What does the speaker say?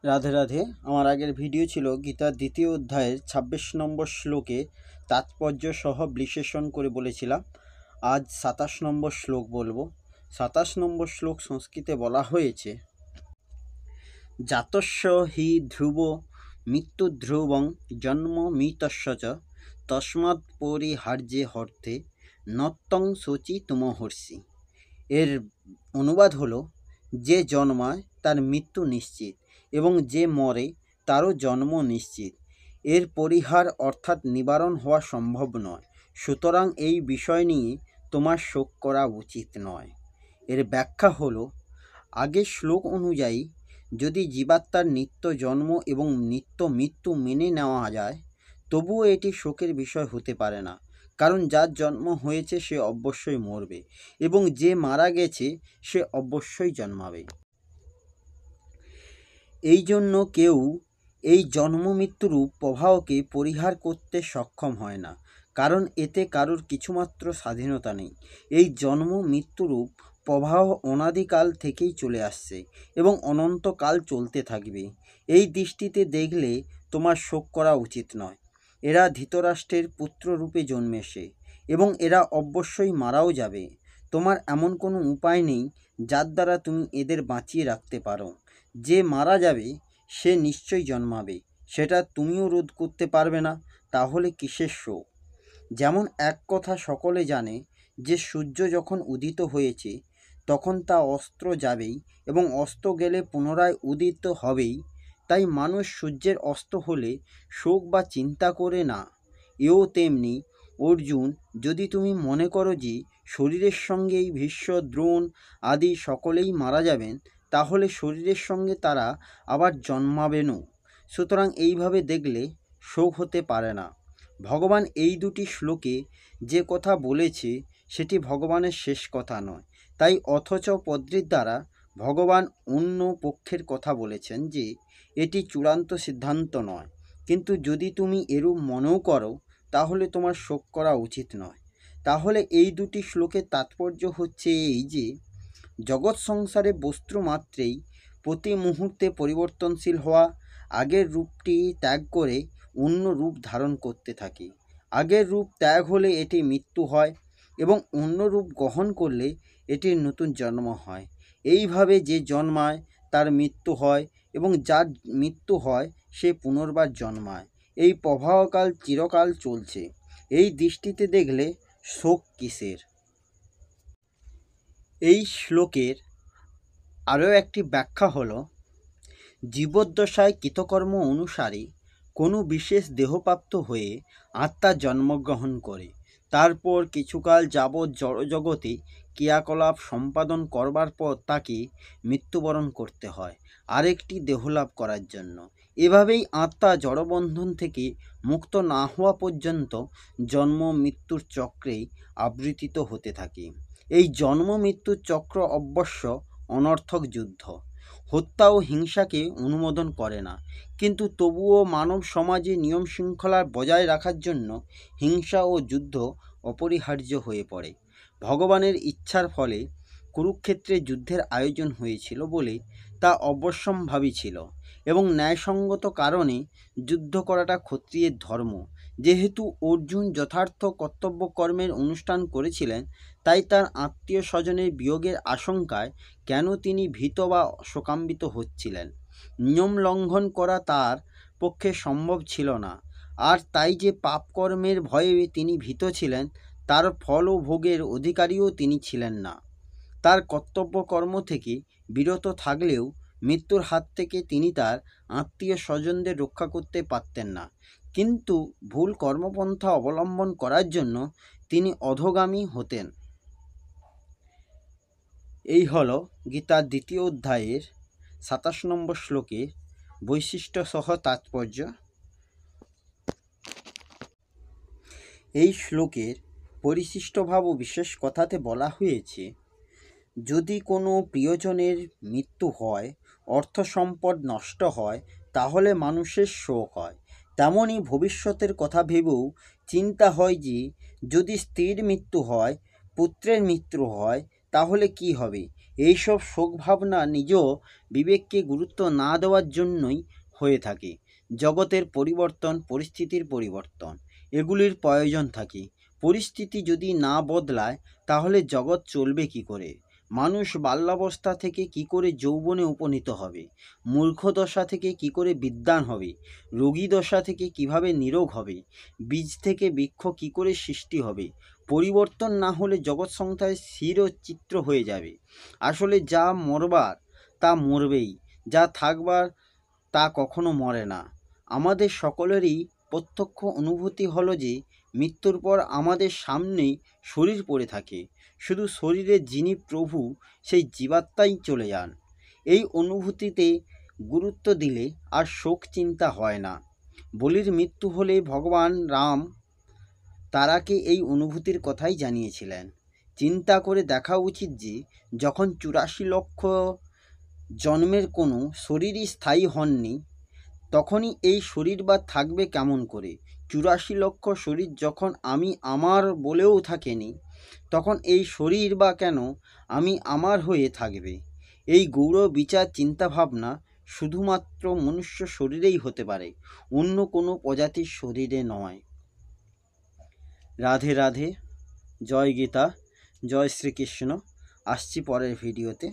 রাধে রাধে। আমার আগের ভিডিও ছিল গীতার দ্বিতীয় অধ্যায়ের ২৬ নম্বর শ্লোকে তাৎপর্য সহ বিশ্লেষণ করে বলেছিলাম। আজ ২৭ নম্বর শ্লোক বলবো। ২৭ নম্বর শ্লোক সংস্কৃতে বলা হয়েছে, জাতস্য হি ধ্রুব মৃত্যু ধ্রুবং জন্ম মৃতস্য চ তস্মাৎ পরিহার্যে হর্তে নত্যং শোচি তুমহর্ষি। এর অনুবাদ হলো, যে জন্মায় তার মৃত্যু নিশ্চিত এবং যে মরে তারও জন্ম নিশ্চিত। এর পরিহার অর্থাৎ নিবারণ হওয়া সম্ভব নয়, সুতরাং এই বিষয় নিয়ে তোমার শোক করা উচিত নয়। এর ব্যাখ্যা হলো, আগের শ্লোক অনুযায়ী যদি জীবাত্মার নিত্য জন্ম এবং নিত্য মৃত্যু মেনে নেওয়া যায়, তবুও এটি শোকের বিষয় হতে পারে না, কারণ যার জন্ম হয়েছে সে অবশ্যই মরবে এবং যে মারা গেছে সে অবশ্যই জন্মাবে। এই জন্য কেউ এই জন্ম মৃত্যুরূপ প্রবাহকে পরিহার করতে সক্ষম হয় না, কারণ এতে কারোর কিছুমাত্র স্বাধীনতা নেই। এই জন্ম মৃত্যুরূপ প্রবাহ অনাদিকাল থেকেই চলে আসছে এবং অনন্তকাল চলতে থাকবে। এই দৃষ্টিতে দেখলে তোমার শোক করা উচিত নয়। এরা ধৃতরাষ্ট্রের পুত্ররূপে জন্মেছে এবং এরা অবশ্যই মারাও যাবে। তোমার এমন কোনো উপায় নেই যার দ্বারা তুমি এদের বাঁচিয়ে রাখতে পারো। যে মারা যাবে সে নিশ্চয়ই জন্মাবে, সেটা তুমিও রোধ করতে পারবে না, তাহলে কিসের শোক? যেমন এক কথা সকলে জানে যে সূর্য যখন উদিত হয়েছে তখন তা অস্ত যাবেই এবং অস্ত গেলে পুনরায় উদিত হবেই, তাই মানুষ সূর্যের অস্ত হলে শোক বা চিন্তা করে না। এও তেমনি অর্জুন, যদি তুমি মনে করো যে শরীরের সঙ্গেই ভীষ্ম, দ্রোণ আদি সকলেই মারা যাবেন, তাহলে শরীরের সঙ্গে তারা আবার জন্মাবেনও। সুতরাং এইভাবে দেখলে শোক হতে পারে না। ভগবান এই দুটি শ্লোকে যে কথা বলেছে সেটি ভগবানের শেষ কথা নয়, তাই অথচ পদ্মের দ্বারা ভগবান অন্য পক্ষের কথা বলেছেন যে এটি চূড়ান্ত সিদ্ধান্ত নয়। কিন্তু যদি তুমি এরূপ মনেও করো তাহলে তোমার শোক করা উচিত নয়। তাহলে এই দুটি শ্লোকের তাৎপর্য হচ্ছে এই যে জগৎ সংসারে বস্তু মাত্রেই প্রতি মুহূর্তে পরিবর্তনশীল হওয়া, আগের রূপটি ত্যাগ করে অন্য রূপ ধারণ করতে থাকে। আগের রূপ ত্যাগ হলে এটি মৃত্যু হয় এবং অন্য রূপ গ্রহণ করলে এটির নতুন জন্ম হয়। এইভাবে যে জন্মায় তার মৃত্যু হয় এবং যার মৃত্যু হয় সে পুনর্বার জন্মায়। এই প্রবাহকাল চিরকাল চলছে। এই দৃষ্টিতে দেখলে শোক কিসের? এই শ্লোকের আরও একটি ব্যাখ্যা হলো, জীবদ্দশায় কৃতকর্ম অনুসারে কোনো বিশেষ দেহপ্রাপ্ত হয়ে আত্মা জন্মগ্রহণ করে, তারপর কিছুকাল যাবৎ জড়জগতে ক্রিয়াকলাপ সম্পাদন করবার পর তাকে মৃত্যুবরণ করতে হয় আরেকটি দেহলাভ করার জন্য। এভাবেই আত্মা জড়বন্ধন থেকে মুক্ত না হওয়া পর্যন্ত জন্ম মৃত্যুর চক্রে আবৃত হতে থাকে। এই জন্ম মৃত্যুর চক্র অবশ্য অনর্থক যুদ্ধ, হত্যা ও হিংসাকে অনুমোদন করে না, কিন্তু তবুও মানব সমাজে নিয়ম শৃঙ্খলা বজায় রাখার জন্য হিংসা ও যুদ্ধ অপরিহার্য হয়ে পড়ে। ভগবানের ইচ্ছার ফলে কুরুক্ষেত্রে যুদ্ধের আয়োজন হয়েছিল বলে তা অবশ্যম্ভাবী ছিল এবং ন্যায়সঙ্গত কারণে যুদ্ধ করাটা ক্ষত্রিয়ের ধর্ম। যেহেতু অর্জুন যথার্থ কর্তব্য কর্মের অনুষ্ঠান করেছিলেন, তাই তার আত্মীয় স্বজনের বিয়োগের আশঙ্কায় কেন তিনি ভীত বা শোকান্বিত হচ্ছিলেন? নিয়ম লঙ্ঘন করা তার পক্ষে সম্ভব ছিল না, আর তাই যে পাপকর্মের ভয়ে তিনি ভীত ছিলেন তার ফল ও ভোগের অধিকারীও তিনি ছিলেন না। তার কর্তব্য কর্ম থেকে বিরত থাকলেও মৃত্যুর হাত থেকে তিনি তার আত্মীয় স্বজনদের রক্ষা করতে পারতেন না, কিন্তু ভুল কর্মপন্থা অবলম্বন করার জন্য তিনি অধোগামী হতেন। এই হল গীতার দ্বিতীয় অধ্যায়ের ২৭ নম্বর শ্লোকের বৈশিষ্ট্য সহ তাৎপর্য। এই শ্লোকের পরিশিষ্টভাব ও বিশেষ কথাতে বলা হয়েছে, যদি কোনো প্রিয়জনের মৃত্যু হয়, অর্থ সম্পদ নষ্ট হয়, তাহলে মানুষের শোক হয়। তেমনই ভবিষ্যতের কথা ভেবেও চিন্তা হয় যে যদি স্ত্রীর মৃত্যু হয়, পুত্রের মৃত্যু হয়, তাহলে কি হবে? এইসব শোক ভাবনা নিজ বিবেককে গুরুত্ব না দেওয়ার জন্যই হয়ে থাকে। জগতের পরিবর্তন, পরিস্থিতির পরিবর্তন, এগুলির প্রয়োজন থাকে। পরিস্থিতি যদি না বদলায় তাহলে জগৎ চলবে কি করে? মানুষ বাল্যাবস্থা থেকে কি করে যৌবনে উপনীত হবে? মূর্খ দশা থেকে কি করে বিদ্বান হবে? রোগী দশা থেকে কিভাবে নিরোগ হবে? বীজ থেকে বৃক্ষ কি করে সৃষ্টি হবে? পরিবর্তন না হলে জগৎ সংসারে চিত্র হয়ে যাবে। আসলে যা মরবার তা মরবেই, যা থাকবার তা কখনো মরে না। আমাদের সকলেরই প্রত্যক্ষ অনুভূতি হলো যে মৃত্যুর পর আমাদের সামনেই শরীর পড়ে থাকে, শুধু শরীরে যিনি প্রভু সেই জীবাত্মাই চলে যান। এই অনুভূতিতে গুরুত্ব দিলে আর শোক চিন্তা হয় না। বলির মৃত্যু হলে ভগবান রাম তারাকে এই অনুভূতির কথাই জানিয়েছিলেন। চিন্তা করে দেখা উচিত যে যখন 84 লক্ষ জন্মের কোনো শরীরই স্থায়ী হননি, তখনই এই শরীর বা থাকবে কেমন করে? 84 লক্ষ শরীর যখন আমি আমার বলেও থাকেনি, তখন এই শরীর বা কেন আমি আমার হয়ে থাকবে? এই গৌর বিচার চিন্তাভাবনা শুধুমাত্র মনুষ্য শরীরেই হতে পারে, অন্য কোনো প্রজাতির শরীরে নয়। রাধে রাধে, জয় গীতা, জয় শ্রীকৃষ্ণ। আসছি পরের ভিডিওতে।